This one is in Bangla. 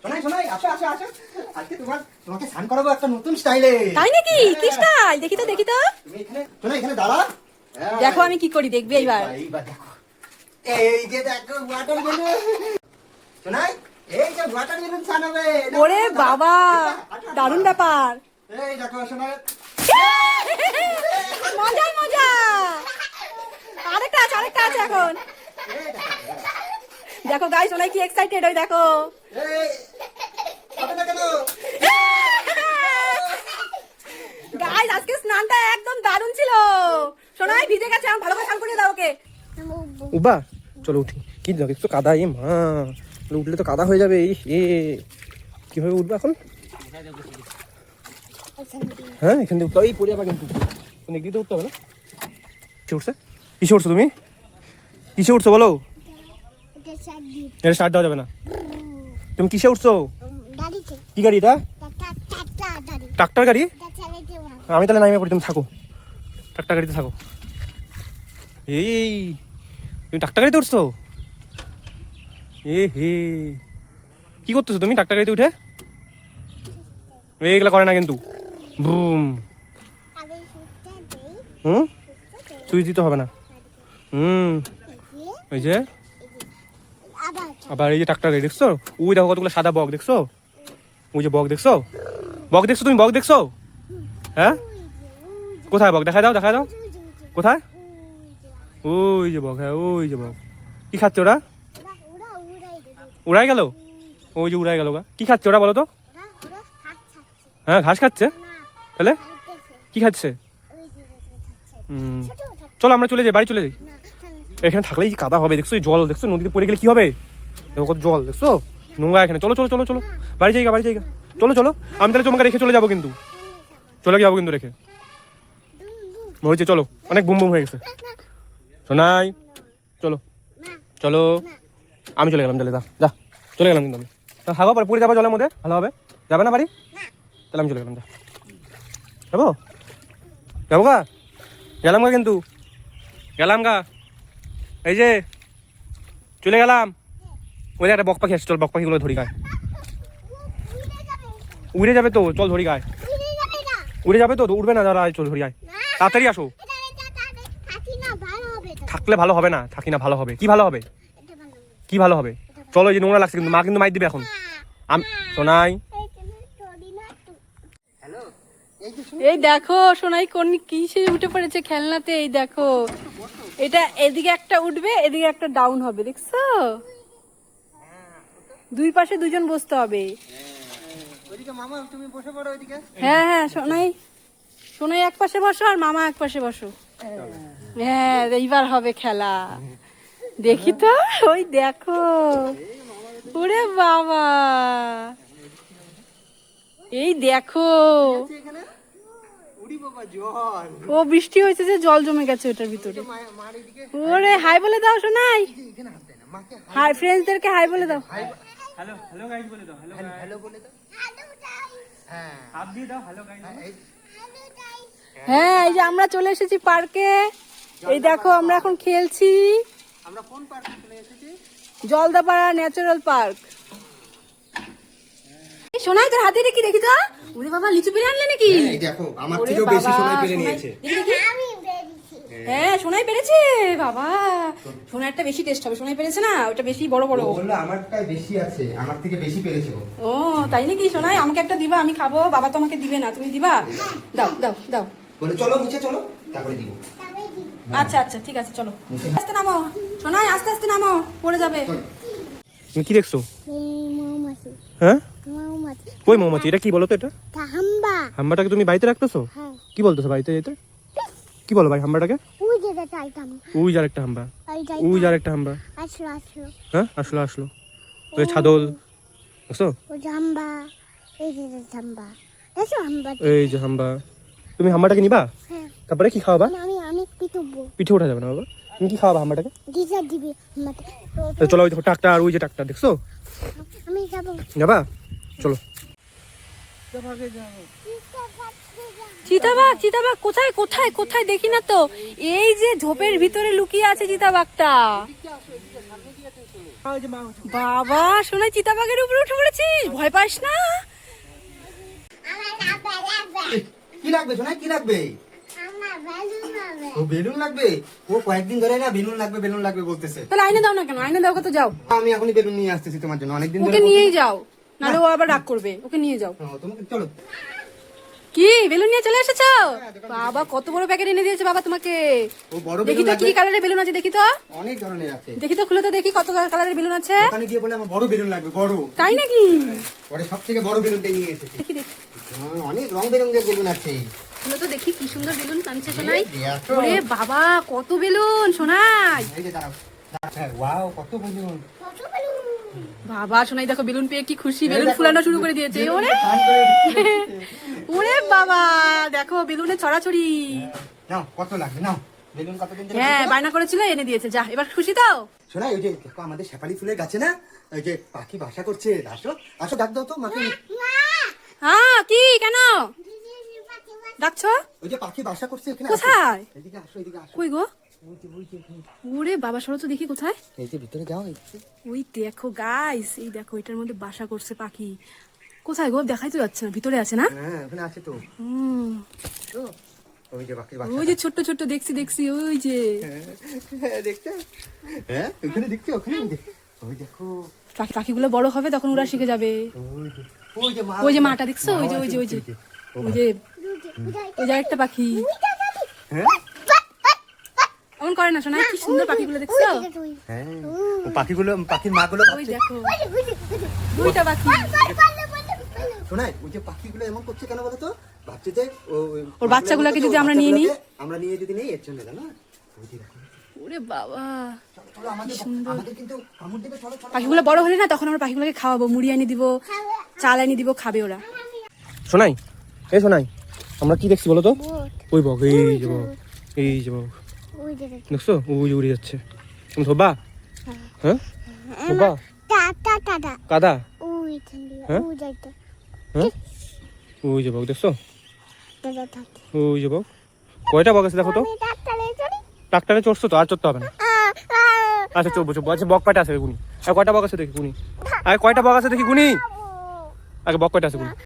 শোনাই শোনাই, আসো আসো আসো, আজকে তোমাকে স্নান করাবো একটা নতুন স্টাইলে। তাই নাকি? কি স্টাইল? দেখি তো দেখি তো। তুমি এখানে শোনাই, এখানে দাঁড়া। দেখো আমি কি করি, দেখবে এইবার। এইবার দেখো, এই যে দেখো ওয়াটার বেলুন। শোনাই, এই যে ওয়াটার বেলুন স্নান হবে। ওরে বাবা, দারুণ ব্যাপার। এই দেখো শোনাই, মজা মজা। আরেকটা আছে এখন। এই দেখো, দেখো গাইস, ওনাই কি এক্সাইটেড, ওই দেখো। এই হবে না কেন? গাইস, আজকে স্নানটা একদম দারুণ ছিল। সোনাই ভিজে গেছে, আমি ভালো করে স্নান করিয়ে দাও ওকে। উবা চলো উঠি। কি দেখছো কাদা, এ মা উঠলে তো কাদা হয়ে যাবে। এ কিভাবে উঠবে এখন? হ্যাঁ এখান থেকে উঠতে হবে, এই পড়ে যাবা কিন্তু। অনেক দিতে উঠতে হবে না। কিসে উঠছে? কিসে উঠছো তুমি? কিসে উঠছো বলো? এটা স্টার্ট দেওয়া যাবে না। তুমি কিসে উঠছো? কি গাড়ি এটা? ট্রাক্টর গাড়ি? আমি তাহলে নামিয়ে পড়ি, তুমি থাকো ট্রাক্টর গাড়িতে থাকো। এই তুমি ট্রাক্টর গাড়িতে উঠছো? এ হে, কি করতেছো তুমি ট্রাক্টর গাড়িতে উঠে? এইগুলা করে না কিন্তু। বুম। সুইচ দিতে হবে না। এই যে আবার এই যে ট্রাক্টর গাড়ি দেখছো? ওই দেখো কতগুলো সাদা বক দেখছো? ওই যে বক দেখছো? বক দেখছো তুমি? বক দেখছো? হ্যাঁ কোথায় বক? দেখা দাও দেখা দাও। কোথায়? ওই যে বক, হ্যাঁ ওই যে বক। কি খাচ্ছে ওরা? উড়াই গেল? ওই যে উড়াই গেল গা। কি খাচ্ছে ওরা বলো তো? হ্যাঁ ঘাস খাচ্ছে। তাহলে কি খাচ্ছে? চলো আমরা চলে যাই, বাড়ি চলে যাই। এখানে থাকলেই কাদা হবে দেখছো? জল দেখছো? নদীতে পড়ে গেলে কি হবে? দেখো কত জল দেখছো? নোংরা এখানে। চলো চলো চলো চলো, বাড়ি যাই বাড়ি যাই। চলো চলো, আমি তাহলে তোমাকে রেখে চলে যাবো কিন্তু। চলে যাবো কিন্তু রেখে। হয়েছে চলো, অনেক বুম বুম হয়ে গেছে। শোনাই চলো চলো, আমি চলে গেলাম। তাহলে যা চলে গেলাম কিন্তু আমি। থাকো, পরে পড়ে যাবো জলের মধ্যে, ভালো হবে। যাবে না বাড়ি? তাহলে আমি চলে গেলাম। যা যাবো, যাবো গা, গেলাম গা কিন্তু, গেলাম গা। এই যে চলে গেলাম। ওই একটা বক পাখি আসছে, চল বক পাখিগুলো ধরি গায়ে। উড়ে যাবে তো, চল ধরি গায়ে। উড়ে যাবে তো, উড়বে না দাঁড়া, চল ধরি গায়ে। তাড়াতাড়ি আসো। থাকলে ভালো হবে না, থাকি না ভালো হবে। কি ভালো হবে? কি ভালো হবে? চলো, এই যে নোংরা লাগছে কিন্তু, মা কিন্তু মাইর দিবে এখন। শোনাই, এই দেখো সোনাই কোন কিসে উঠে পড়েছে খেলনাতে। এই দেখো, এটা এদিকে একটা উঠবে, এদিকে একটা ডাউন হবে, দেখছো? দুই পাশে দুজন বসতে হবে। হ্যাঁ হ্যাঁ সোনাই, সোনাই এক পাশে বসো আর মামা এক পাশে বসো। হ্যাঁ এইবার হবে খেলা, দেখি তো। ওই দেখো, ওরে বাবা, এই দেখো। ও বৃষ্টি হয়েছে যে জল জমে গেছে ওটার ভিতরে। ওরে হাই বলে দাও সোনাই, হাই ফ্রেন্ডসদেরকে হাই বলে দাও। হ্যালো হ্যালো গাইস বলে দাও। হ্যালো হ্যালো বলে দাও। হ্যাঁ হাত দিয়ে দাও। Hello guys. হ্যাঁ এই যে আমরা চলে এসেছি পার্কে। এই দেখো আমরা এখন খেলছি। আমরা কোন পার্কে চলে এসেছি? Jaldapara natural park. সোনাই তোর হাতে কি দেখি তো? ওরে বাবা, লিচু পেরে আনলে নাকি? এই দেখো, আমার থেকেও বেশি সময় পেরে নিয়েছে। হ্যাঁ সোনাই পেরেছে বাবা। সোনারটা বেশি টেস্ট হবে, সোনাই পেরেছে না, ওটা বেশি বড় বড়। ও বললো আমারটাই বেশি আছে, আমার থেকে বেশি পেরেছে ও। ও তাই নাকি? সোনাই আমাকে একটা দিবা, আমি খাবো। বাবা তো আমাকে দিবে না, তুমি দিবা? দাও দাও দাও। বলে চলো নিচে চলো, তারপরে দিব। আচ্ছা আচ্ছা ঠিক আছে, চলো আস্তে নামো সোনাই, আস্তে আস্তে নামো, পড়ে যাবে। তুমি কি দেখছো? হ্যাঁ কই মৌমাছি? এটা কি বলো তো? এটা হাম্বাটাকে তুমি বাড়িতে রাখতেছো? কি বলতেছো বাড়িতে যেতে? কি বলো ভাই হাম্বাটাকে? ওই যার একটা হাম্বা, ওই যার একটা হাম্বা। হ্যাঁ আসলো আসলো। ওই ছাদল বুঝছো? এই যে হাম্বা। তুমি হাম্বাটাকে নিবা? তারপরে কি খাওয়াবা? পিঠে ওঠা যাবে না বাবা। তুমি কি খাওয়াবা হাম্বাটাকে? চলো, ওই দেখো ট্রাক্টর, ওই যে ট্রাক্টর দেখছো? যাবা চলো। চিতাবাঘ কোথায় কোথায় কোথায় দেখি না তো। এই যে ঝোপের ভিতরে লুকিয়ে আছে চিতাবাঘটা। বাবা শোনাই চিতাবাঘের উপরে উঠে পড়েছিস, ভয় পাস না? কি লাগবে শোনাই, কি লাগবে? ও বেলুন লাগবে, ও কয়েকদিন ধরে না বেলুন লাগবে বলতেছে। তাহলে আইনে দাও না কেন? আইনে দাও তো, যাও। আমি এখনই বেলুন নিয়ে আসতেছি তোমার জন্য, অনেকদিন ওকে ধরে। নিয়েই যাও, নাহলে ও আবার রাগ করবে। ওকে নিয়ে যাও। তোমাকে চলো। কি বেলুন নিয়ে চলে এসেছো? বাবা কত বড় প্যাকেট এনে দিয়েছে বাবা তোমাকে। ও বড় দেখি বেলুন তো কি লাগবে, কালারের বেলুন আছে, দেখি তো। অনেক ধরনের আছে। দেখি তো, খুলে তো দেখি কত কালারের বেলুন আছে। ওখানে গিয়ে বলে আমার বড় বেলুন লাগবে, বড়। তাই নাকি? পরে সব থেকে বড় বেলুনটা নিয়ে এসেছি। দেখি দেখি, অনেক রং বেরঙের বেলুন আছে। খুলে তো দেখি কি সুন্দর বেলুন টানছে সোনাই। দেখো। ওরে বাবা কত বেলুন সোনাই। এই যে দাঁড়াও, হ্যাঁ, ওয়াও কত বেলুন। বাবা সোনাই দেখো বেলুন পেয়ে কি খুশি, বেলুন ফুলানো শুরু করে দিয়েছে। ওরে ফান করে দিচ্ছে। ওরে বাবা দেখো বেলুনের ছড়াছড়ি। নাও কত লাগবে, নাও বেলুন কতদিন ধরে হ্যাঁ বলছো? বায়না করেছিল, এনে দিয়েছে। যা এবার খুশি তো? শোনা, ওই যে দেখো আমাদের শেফালি ফুলের গাছে না ওই যে পাখি বাসা করছে। আসো আসো, ডাক দাও তো মাকে। হ্যাঁ কি কেন ডাকছো? ওই যে পাখি বাসা করছে এখানে। কোথায়? এদিকে আসো, এদিকে আসো। কই গো? ওই যে এখানে। ওরে বাবা সরো তো দেখি কোথায়। এই যে ভিতরে যাও, এই যে। ওই দেখো গাইস, এই দেখো এটার মধ্যে বাসা করছে পাখি। কোথায় গো? দেখাই তো যাচ্ছে না, ভিতরে আছে না? হ্যাঁ ওখানে আছে তো। হুম, তো ওই যে পাখি বাসা। ওই যে ছোট্ট ছোট্ট দেখছি ওই যে। হ্যাঁ দেখছো, হ্যাঁ ওখানে দেখছো, ওখানে ওই দেখো। পাখিগুলো বড় হবে তখন ওরা শিখে যাবে। ওই যে ওই যে মা, ওই যে মাটা দেখছো, ওই যে ওই যে ওই যে ওই যে ওই যে একটা পাখি। হ্যাঁ এমন করে না শোনা, কি সুন্দর পাখিগুলো দেখছো? হ্যাঁ ও পাখিগুলো, পাখির মাগুলো ওই ভাবছে। দেখো দুইটা পাখি। শোনাই ওই যে পাখিগুলো এমন করছে কেন বলো তো? ভাবছে যে ওর বাচ্চাগুলোকে যদি আমরা নিয়ে নিই? আমরা নিয়ে যদি নেই এর জন্য, জানো? ওই যে দেখো। ওরে বাবা চলো আমাদের কিন্তু কামড় দেবে, চলো চলো। পাখিগুলো বড় হলে না তখন আমরা পাখিগুলোকে খাওয়াবো, মুড়ি এনে দিব, চাল এনে দিব, খাবে ওরা। শোনাই, এই শোনাই, আমরা কি দেখছি বলো তো? ওই বক, এই যে বক, এই যে বক, দেখছো? ওই যে উড়ে যাচ্ছে। তুমি ধোবা? হ্যাঁ ধোবা? কাদা? হ্যাঁ হ্যাঁ ওই যে বক, দেখছো? ওই যে বক। কয়টা বক আছে দেখো তো? ট্রাক্টরে চড়ছো তো, আর চড়তে হবে না। আচ্ছা চড়বো চড়বো। আচ্ছা বক কয়টা আছে গুনি, আর কয়টা বক আছে দেখি গুনি, আর কয়টা বক আছে দেখি গুনি, আগে বক কয়টা আছে গুনি।